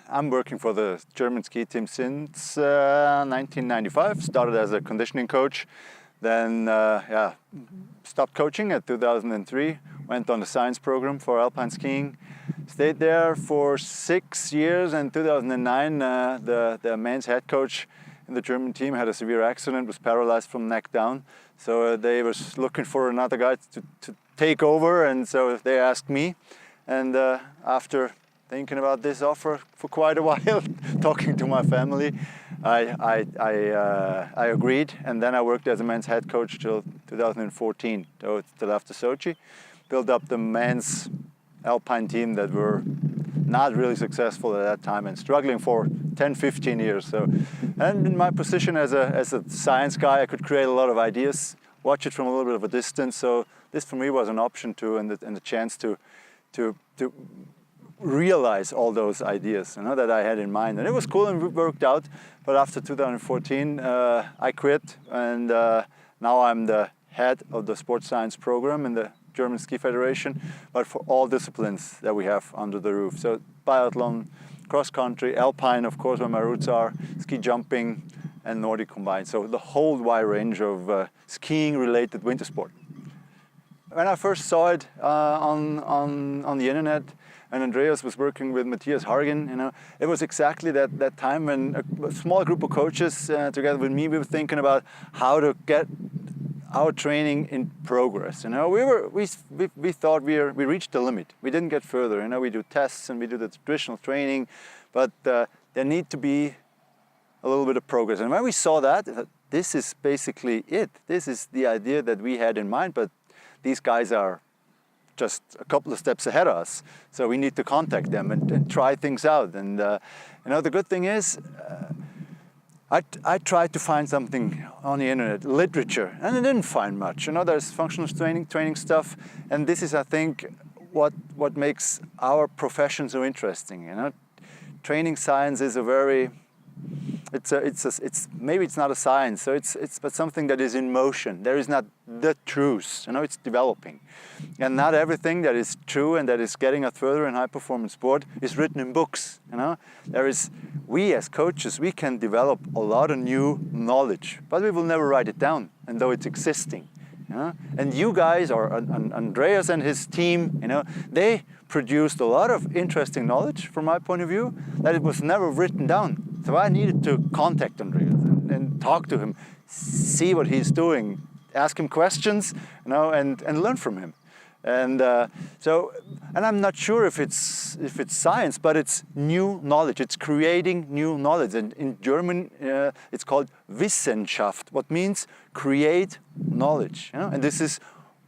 I'm working for the German ski team since 1995. Started as a conditioning coach, then stopped coaching at 2003. Went on the science program for alpine skiing. Stayed there for 6 years. In 2009, the men's head coach in the German team had a severe accident, was paralyzed from neck down. So they was looking for another guy to take over, and so they asked me. And after thinking about this offer for quite a while, talking to my family, I agreed, and then I worked as a men's head coach till 2014, till after Sochi. Built up the men's alpine team that were not really successful at that time and struggling for 10-15 years. So, and in my position as a science guy, I could create a lot of ideas, watch it from a little bit of a distance. So this for me was an option to and the chance to realize all those ideas, you know, that I had in mind. And it was cool and it worked out. But after 2014, I quit, and now I'm the head of the sports science program in the German Ski Federation, but for all disciplines that we have under the roof. So biathlon, cross country, alpine, of course, where my roots are, ski jumping, and Nordic combined. So the whole wide range of skiing-related winter sport. When I first saw it on the internet, and Andreas was working with Matthias Hargen, you know, it was exactly that time when a small group of coaches together with me, we were thinking about how to get our training in progress. You know, we thought we reached the limit. We didn't get further. You know, we do tests and we do the traditional training, but there need to be a little bit of progress. And when we saw that, this is basically it. This is the idea that we had in mind, but these guys are just a couple of steps ahead of us. So we need to contact them and try things out. And you know, the good thing is, I tried to find something on the internet, literature, and I didn't find much. You know, there's functional training stuff, and this is, I think, what makes our profession so interesting. You know, training science is a very, it's maybe it's not a science, so but something that is in motion. There is not the truth. You know, it's developing, and not everything that is true and that is getting us further in high performance sport is written in books. You know, we as coaches, we can develop a lot of new knowledge, but we will never write it down, and though it's existing. You know? And you guys, or Andreas and his team, you know, they produced a lot of interesting knowledge from my point of view that it was never written down. So I needed to contact Andreas and talk to him, see what he's doing, ask him questions, you know, and learn from him. And and I'm not sure if it's science, but it's new knowledge. It's creating new knowledge. And in German, it's called Wissenschaft, what means create knowledge. You know? And this is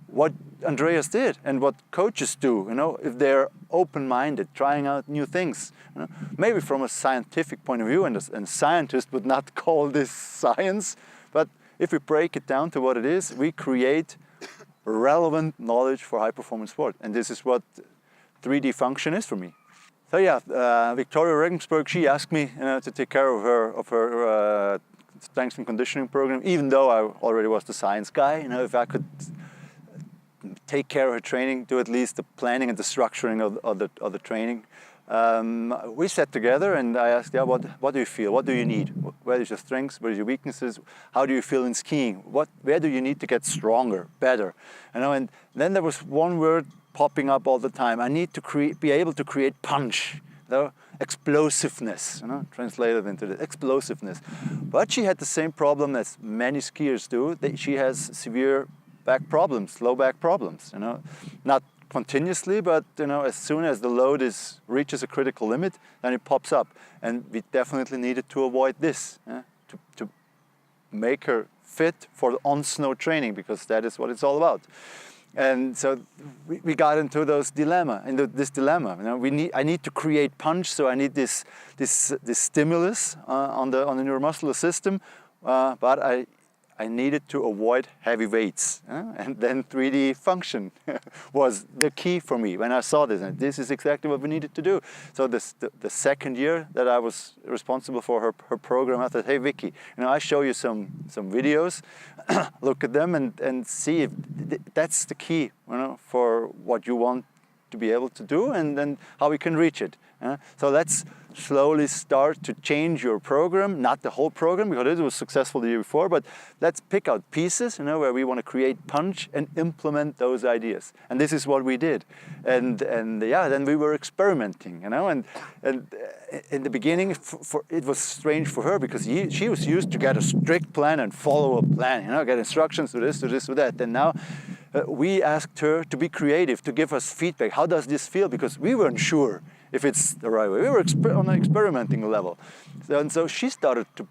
what Andreas did and what coaches do. You know, if they're open-minded, trying out new things. You know? Maybe from a scientific point of view, and scientists would not call this science, but if we break it down to what it is, we create relevant knowledge for high-performance sport. And this is what 3D function is for me. So yeah, Victoria Regensburg, she asked me to take care of her strength and conditioning program, even though I already was the science guy. You know, if I could take care of her training, do at least the planning and the structuring of the training. We sat together and I asked, what do you feel? What do you need? Where is your strengths? Where is your weaknesses? How do you feel in skiing? Where do you need to get stronger, better? You know, and then there was one word popping up all the time. I need to be able to create punch, explosiveness, you know, translated into the explosiveness. But she had the same problem as many skiers do. She has severe back problems, low back problems, you know, not continuously, but you know, as soon as the load reaches a critical limit, then it pops up. And we definitely needed to avoid this, to make her fit for on-snow training, because that is what it's all about. And so we got into this dilemma. You know, I need to create punch, so I need this stimulus on the neuromuscular system, but I needed to avoid heavy weights, and then 3D function was the key for me when I saw this, and this is exactly what we needed to do. So the second year that I was responsible for her program, I thought, hey Vicky, you know, I show you some videos, look at them and see if that's the key, you know, for what you want to be able to do, and then how we can reach it. So let's slowly start to change your program, not the whole program, because it was successful the year before, but let's pick out pieces, where we want to create punch and implement those ideas. And this is what we did. And yeah, then we were experimenting, and in the beginning, it was strange for her, because she was used to get a strict plan and follow a plan, get instructions to this, to this, to that. And now we asked her to be creative, to give us feedback. How does this feel? Because we weren't sure if it's the right way. We were on an experimenting level. And so she started to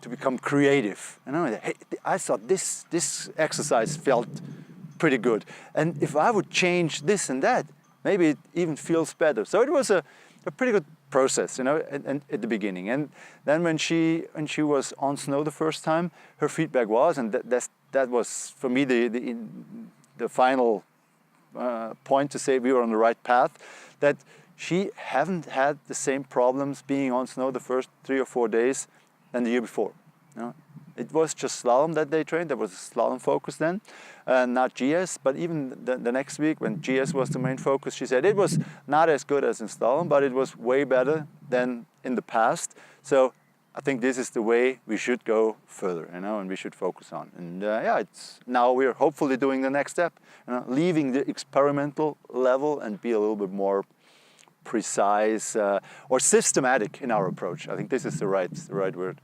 become creative. Hey, I thought this exercise felt pretty good. And if I would change this and that, maybe it even feels better. So it was a pretty good process, and at the beginning. And then when she was on snow the first time, her feedback was, and that was for me the final point to say we were on the right path, that she haven't had the same problems being on snow the first 3 or 4 days than the year before. It was just slalom that they trained. There was a slalom focus then, not GS. But even the next week, when GS was the main focus, she said it was not as good as in slalom, but it was way better than in the past. So I think this is the way we should go further, and we should focus on. And yeah, now we're hopefully doing the next step, leaving the experimental level and be a little bit more precise or systematic in our approach. I think this is the right word.